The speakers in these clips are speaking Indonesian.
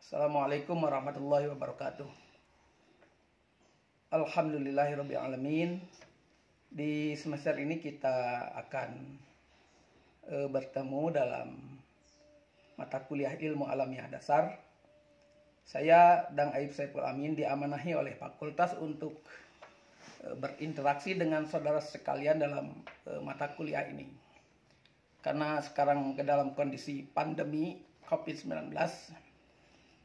Assalamualaikum warahmatullahi wabarakatuh. Alhamdulillahirabbil alamin. Di semester ini kita akan bertemu dalam mata kuliah ilmu alamiah dasar. Saya Dang Aib Saiful Amin diamanahi oleh fakultas untuk berinteraksi dengan saudara sekalian dalam mata kuliah ini. Karena sekarang ke dalam kondisi pandemi COVID-19,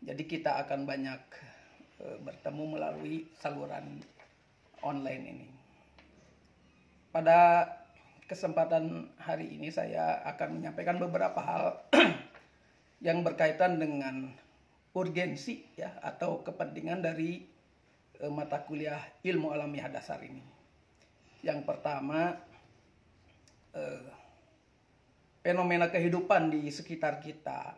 jadi kita akan banyak bertemu melalui saluran online ini. Pada kesempatan hari ini saya akan menyampaikan beberapa hal yang berkaitan dengan urgensi ya atau kepentingan dari mata kuliah ilmu alamiah dasar ini. Yang pertama, fenomena kehidupan di sekitar kita.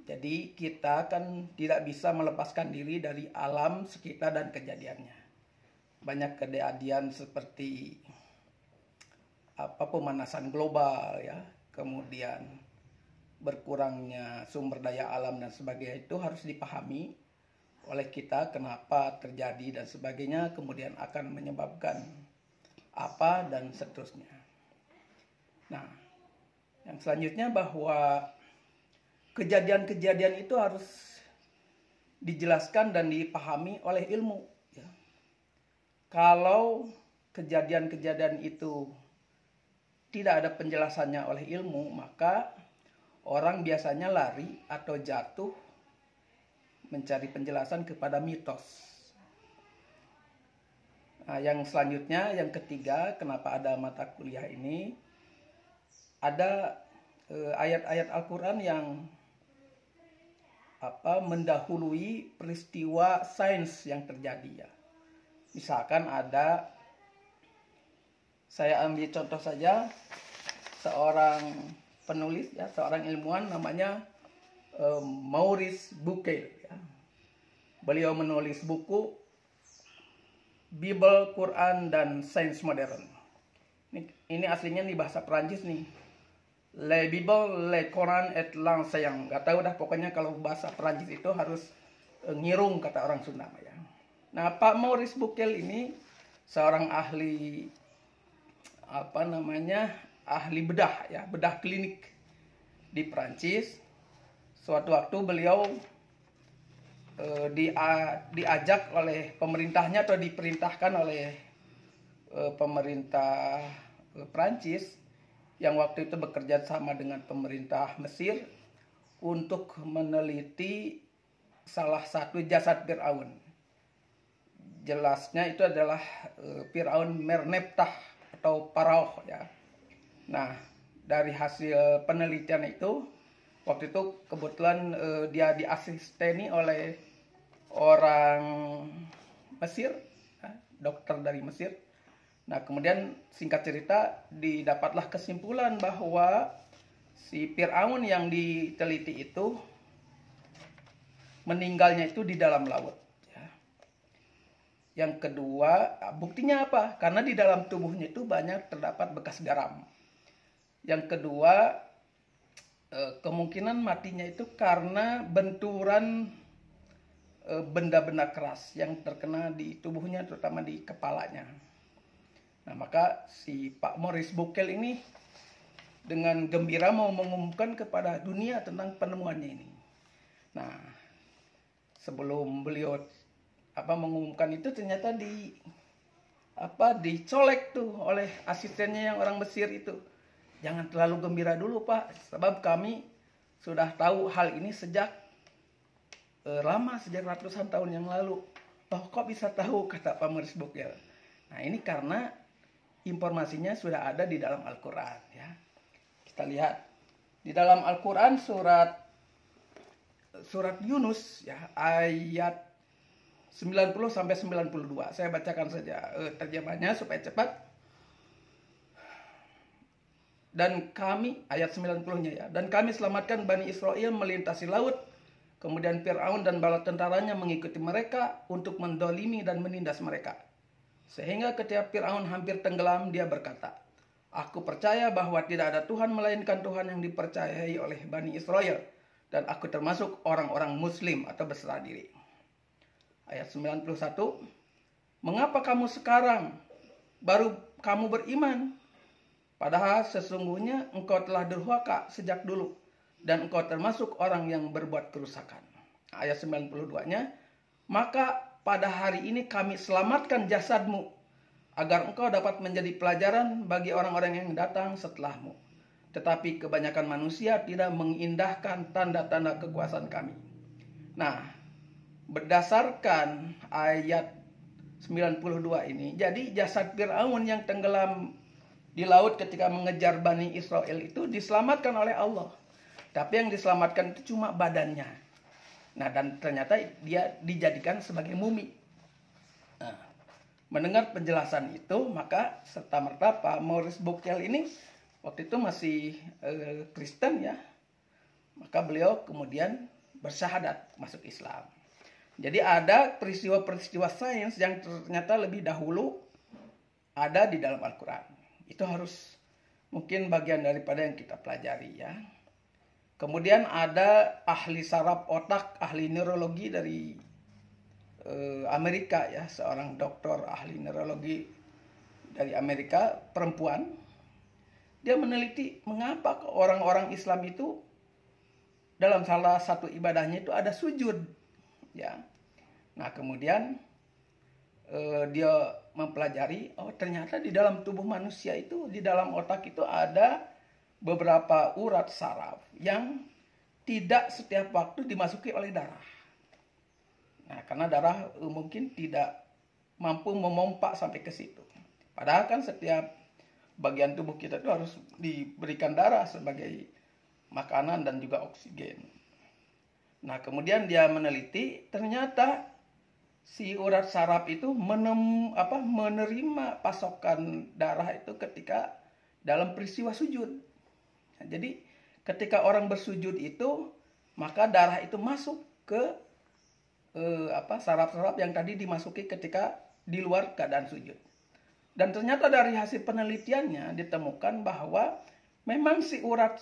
Jadi kita kan tidak bisa melepaskan diri dari alam sekitar dan kejadiannya. Banyak kejadian seperti pemanasan global ya, kemudian berkurangnya sumber daya alam dan sebagainya, itu harus dipahami oleh kita kenapa terjadi dan sebagainya, kemudian akan menyebabkan apa dan seterusnya. Nah, yang selanjutnya bahwa kejadian-kejadian itu harus dijelaskan dan dipahami oleh ilmu. Ya. Kalau kejadian-kejadian itu tidak ada penjelasannya oleh ilmu, maka orang biasanya lari atau jatuh mencari penjelasan kepada mitos. Nah, yang selanjutnya, yang ketiga, kenapa ada mata kuliah ini? Ada ayat-ayat Al-Quran yang mendahului peristiwa sains yang terjadi ya. Misalkan ada, saya ambil contoh saja, seorang penulis ya, seorang ilmuwan namanya Maurice Bucaille ya. Beliau menulis buku Bible, Quran dan Sains Modern. Ini aslinya di bahasa Perancis nih. Le Bible, le Quran et l'Ancien. Gak tahu dah, pokoknya kalau bahasa Perancis itu harus ngirung kata orang Sunda ya. Nah, Pak Maurice Bucaille ini seorang ahli ahli bedah ya, bedah klinik di Perancis. Suatu waktu beliau diajak oleh pemerintahnya atau diperintahkan oleh pemerintah Perancis yang waktu itu bekerja sama dengan pemerintah Mesir untuk meneliti salah satu jasad Fir'aun. Jelasnya itu adalah Fir'aun Merneptah atau Pharaoh ya. Nah, dari hasil penelitian itu, waktu itu kebetulan dia diasisteni oleh orang Mesir, dokter dari Mesir. Nah, kemudian singkat cerita didapatlah kesimpulan bahwa si Fir'aun yang diteliti itu meninggalnya itu di dalam laut. Ya. Yang kedua, buktinya apa? Karena di dalam tubuhnya itu banyak terdapat bekas garam. Yang kedua, kemungkinan matinya itu karena benturan benda-benda keras yang terkena di tubuhnya, terutama di kepalanya. Nah, maka si Pak Maurice Bucaille ini dengan gembira mau mengumumkan kepada dunia tentang penemuannya ini. Nah, sebelum beliau mengumumkan itu, ternyata dicolek tuh oleh asistennya yang orang Mesir itu. Jangan terlalu gembira dulu, Pak, sebab kami sudah tahu hal ini sejak lama, sejak ratusan tahun yang lalu. Loh, kok bisa tahu, kata Pak Maurice Bucaille. Nah, ini karena informasinya sudah ada di dalam Al-Quran ya. Kita lihat di dalam Al-Quran surat Yunus ya, ayat 90 sampai 92. Saya bacakan saja terjemahnya supaya cepat. Dan kami, ayat 90-nya ya, dan kami selamatkan Bani Israel melintasi laut, kemudian Fir'aun dan bala tentaranya mengikuti mereka untuk mendolimi dan menindas mereka. Sehingga ketika Fir'aun hampir tenggelam, dia berkata, Aku percaya bahwa tidak ada Tuhan melainkan Tuhan yang dipercayai oleh Bani Israel. dan aku termasuk orang-orang muslim atau berserah diri. Ayat 91, mengapa kamu sekarang baru kamu beriman? Padahal sesungguhnya engkau telah durhaka sejak dulu, dan engkau termasuk orang yang berbuat kerusakan. Ayat 92-nya, maka pada hari ini kami selamatkan jasadmu, agar engkau dapat menjadi pelajaran bagi orang-orang yang datang setelahmu. Tetapi kebanyakan manusia tidak mengindahkan tanda-tanda kekuasaan kami. Nah, berdasarkan ayat 92 ini, jadi jasad Fir'aun yang tenggelam di laut ketika mengejar Bani Israel itu diselamatkan oleh Allah. Tapi yang diselamatkan itu cuma badannya. Nah, dan ternyata dia dijadikan sebagai mumi. Nah, mendengar penjelasan itu, maka serta-merta Pak Maurice Bucaille ini waktu itu masih Kristen ya. Maka beliau kemudian bersyahadat masuk Islam. Jadi ada peristiwa-peristiwa sains yang ternyata lebih dahulu ada di dalam Al-Quran. Itu harus mungkin bagian daripada yang kita pelajari ya. Kemudian ada ahli saraf otak, ahli neurologi dari Amerika ya, seorang dokter ahli neurologi dari Amerika, perempuan. Dia meneliti mengapa orang-orang Islam itu dalam salah satu ibadahnya itu ada sujud ya. Nah, kemudian dia mempelajari, oh ternyata di dalam tubuh manusia itu, di dalam otak itu ada beberapa urat saraf yang tidak setiap waktu dimasuki oleh darah. Nah, karena darah mungkin tidak mampu memompa sampai ke situ. Padahal kan setiap bagian tubuh kita itu harus diberikan darah sebagai makanan dan juga oksigen. Nah, kemudian dia meneliti, ternyata si urat saraf itu menerima pasokan darah itu ketika dalam peristiwa sujud. Nah, jadi ketika orang bersujud itu, maka darah itu masuk ke saraf-saraf yang tadi dimasuki ketika di luar keadaan sujud. Dan ternyata dari hasil penelitiannya ditemukan bahwa memang si urat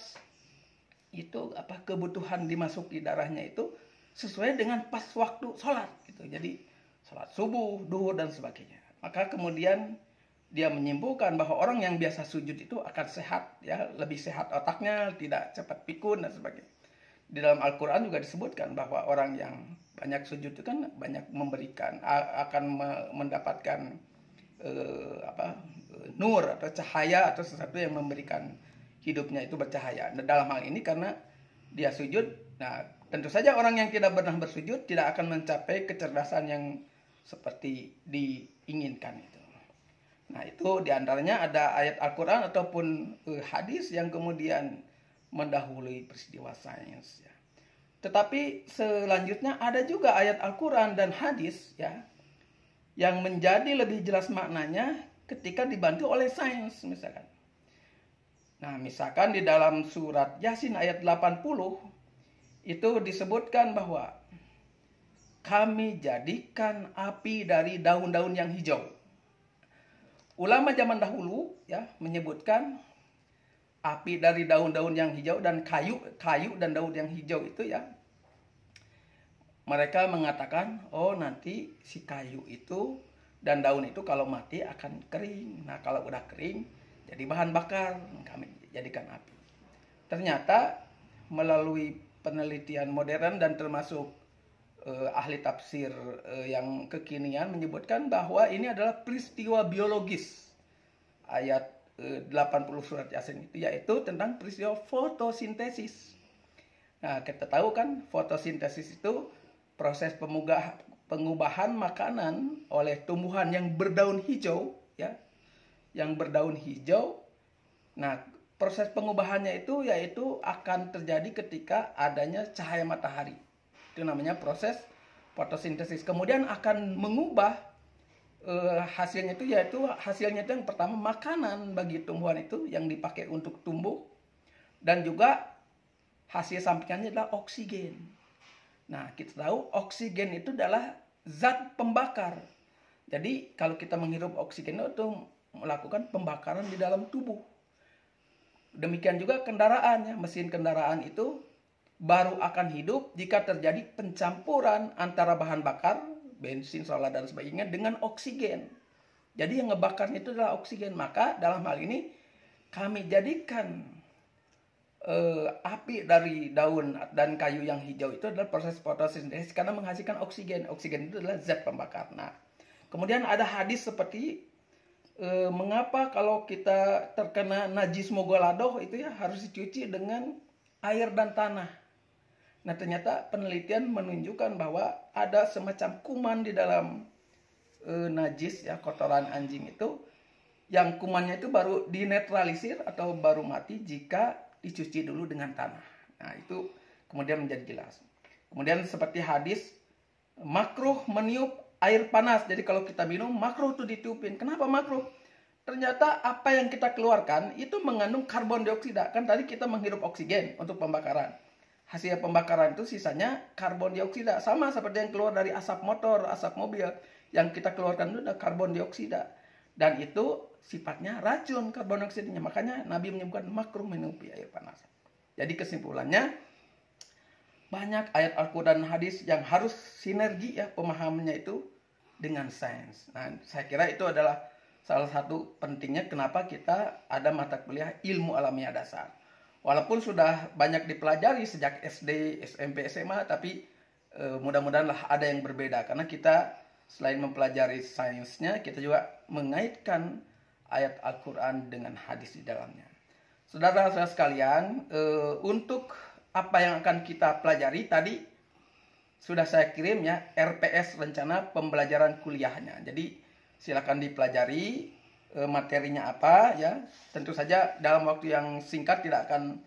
itu kebutuhan dimasuki darahnya itu sesuai dengan pas waktu sholat gitu. Jadi sholat subuh, duhur dan sebagainya. Maka kemudian dia menyimpulkan bahwa orang yang biasa sujud itu akan sehat ya, lebih sehat otaknya, tidak cepat pikun dan sebagainya. Di dalam Al-Quran juga disebutkan bahwa orang yang banyak sujud itu kan banyak memberikan, akan mendapatkan nur atau cahaya atau sesuatu yang memberikan hidupnya itu bercahaya. Nah, dalam hal ini karena dia sujud, nah tentu saja orang yang tidak pernah bersujud tidak akan mencapai kecerdasan yang seperti diinginkan itu. Nah, itu diantaranya ada ayat Al-Quran ataupun hadis yang kemudian mendahului peristiwa sains ya. Tetapi selanjutnya ada juga ayat Al-Quran dan hadis ya yang menjadi lebih jelas maknanya ketika dibantu oleh sains misalkan. Nah, misalkan di dalam surat Yasin ayat 80 itu disebutkan bahwa kami jadikan api dari daun-daun yang hijau. Ulama zaman dahulu ya menyebutkan api dari daun-daun yang hijau dan kayu dan daun yang hijau itu ya. Mereka mengatakan, oh nanti si kayu itu dan daun itu kalau mati akan kering. Nah, kalau udah kering jadi bahan bakar, kami jadikan api. Ternyata melalui penelitian modern dan termasuk ahli tafsir yang kekinian menyebutkan bahwa ini adalah peristiwa biologis. Ayat 80 surat Yasin itu yaitu tentang peristiwa fotosintesis. Nah, kita tahu kan fotosintesis itu proses pengubahan makanan oleh tumbuhan yang berdaun hijau ya. Yang berdaun hijau. Nah, proses pengubahannya itu yaitu akan terjadi ketika adanya cahaya matahari. Itu namanya proses fotosintesis. Kemudian akan mengubah hasilnya itu yaitu hasilnya itu yang pertama makanan bagi tumbuhan itu yang dipakai untuk tumbuh, dan juga hasil sampingannya adalah oksigen. Nah, kita tahu oksigen itu adalah zat pembakar. Jadi kalau kita menghirup oksigen itu melakukan pembakaran di dalam tubuh. Demikian juga kendaraan ya, mesin kendaraan itu baru akan hidup jika terjadi pencampuran antara bahan bakar, bensin, solar, dan sebagainya dengan oksigen. Jadi yang ngebakarnya itu adalah oksigen. Maka dalam hal ini kami jadikan api dari daun dan kayu yang hijau itu adalah proses fotosintesis karena menghasilkan oksigen. Oksigen itu adalah zat pembakar. Nah, kemudian ada hadis seperti mengapa kalau kita terkena najis mogoladoh itu ya harus dicuci dengan air dan tanah. Nah, ternyata penelitian menunjukkan bahwa ada semacam kuman di dalam najis ya, kotoran anjing itu, yang kumannya itu baru dinetralisir atau baru mati jika dicuci dulu dengan tanah. Nah, itu kemudian menjadi jelas. Kemudian seperti hadis makruh meniup air panas. Jadi kalau kita minum makruh tuh ditiupin. Kenapa makruh? Ternyata apa yang kita keluarkan itu mengandung karbon dioksida. Kan tadi kita menghirup oksigen untuk pembakaran. Hasil pembakaran itu sisanya karbon dioksida. Sama seperti yang keluar dari asap motor, asap mobil. Yang kita keluarkan itu adalah karbon dioksida. Dan itu sifatnya racun karbon dioksidanya. Makanya Nabi menyebutkan makruh meniupi air panas. Jadi kesimpulannya, banyak ayat Al-Quran dan hadis yang harus sinergi ya pemahamannya itu dengan sains. Nah, saya kira itu adalah salah satu pentingnya kenapa kita ada mata kuliah ilmu alamiah dasar. Walaupun sudah banyak dipelajari sejak SD, SMP, SMA, tapi mudah-mudahan ada yang berbeda. Karena kita selain mempelajari sainsnya, kita juga mengaitkan ayat Al-Quran dengan hadis di dalamnya. Saudara-saudara sekalian, untuk apa yang akan kita pelajari tadi sudah saya kirim ya RPS, rencana pembelajaran kuliahnya. Jadi silakan dipelajari materinya apa ya. Tentu saja dalam waktu yang singkat tidak akan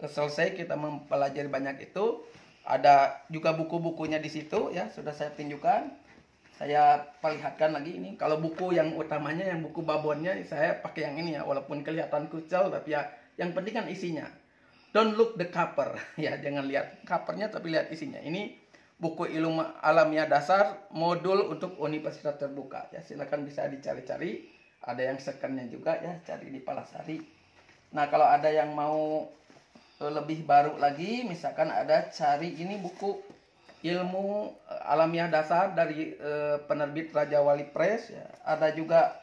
selesai kita mempelajari banyak itu. Ada juga buku-bukunya di situ ya, sudah saya tunjukkan. Saya perlihatkan lagi ini. Kalau buku yang utamanya, yang buku babonnya, saya pakai yang ini ya. Walaupun kelihatan kucel, tapi ya yang penting kan isinya. Don't look the cover. Ya, jangan lihat covernya, tapi lihat isinya. Ini buku ilmu alamiah dasar, modul untuk Universitas Terbuka. Ya, silakan bisa dicari-cari. Ada yang secondnya juga ya, cari di Palasari. Nah, kalau ada yang mau lebih baru lagi, misalkan ada cari ini buku ilmu alamiah dasar dari penerbit Raja Wali Press ya. Ada juga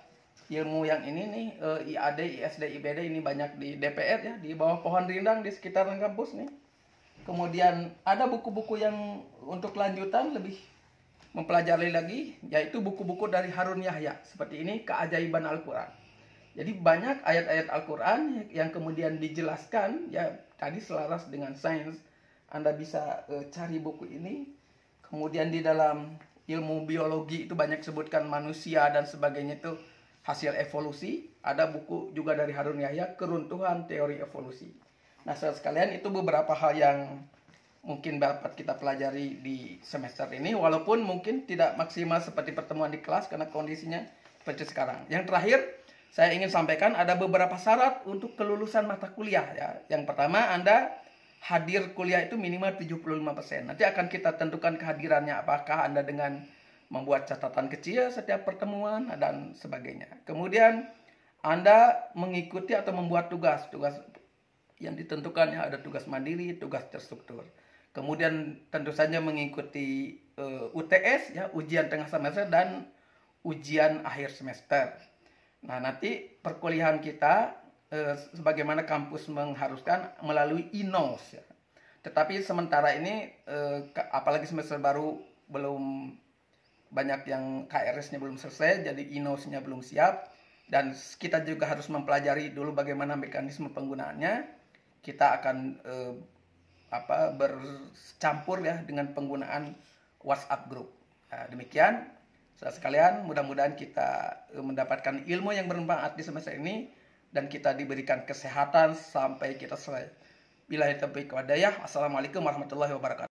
ilmu yang ini nih IAD, ISD, IBD, ini banyak di DPR ya, di bawah pohon rindang di sekitaran kampus nih. Kemudian ada buku-buku yang untuk lanjutan lebih mempelajari lagi, yaitu buku-buku dari Harun Yahya seperti ini, Keajaiban Al-Quran. Jadi banyak ayat-ayat Al-Quran yang kemudian dijelaskan ya tadi selaras dengan sains. Anda bisa cari buku ini. Kemudian di dalam ilmu biologi itu banyak sebutkan manusia dan sebagainya itu hasil evolusi. Ada buku juga dari Harun Yahya, Keruntuhan Teori Evolusi. Nah, saudara sekalian, itu beberapa hal yang mungkin dapat kita pelajari di semester ini. Walaupun mungkin tidak maksimal seperti pertemuan di kelas karena kondisinya seperti sekarang. Yang terakhir, saya ingin sampaikan ada beberapa syarat untuk kelulusan mata kuliah ya. Yang pertama, Anda hadir kuliah itu minimal 75%. Nanti akan kita tentukan kehadirannya, apakah Anda dengan membuat catatan kecil setiap pertemuan dan sebagainya. Kemudian Anda mengikuti atau membuat tugas yang ditentukan ya, ada tugas mandiri, tugas terstruktur. Kemudian tentu saja mengikuti UTS ya, ujian tengah semester dan ujian akhir semester. Nah, nanti perkuliahan kita sebagaimana kampus mengharuskan melalui INOS ya. Tetapi sementara ini apalagi semester baru belum banyak yang KRS-nya belum selesai, jadi INOS-nya belum siap dan kita juga harus mempelajari dulu bagaimana mekanisme penggunaannya. Kita akan bercampur ya dengan penggunaan WhatsApp group. Nah, demikian saudara sekalian, mudah-mudahan kita mendapatkan ilmu yang bermanfaat di semester ini dan kita diberikan kesehatan sampai kita selesai. Billahi taufiq wal hidayah. Assalamualaikum warahmatullahi wabarakatuh.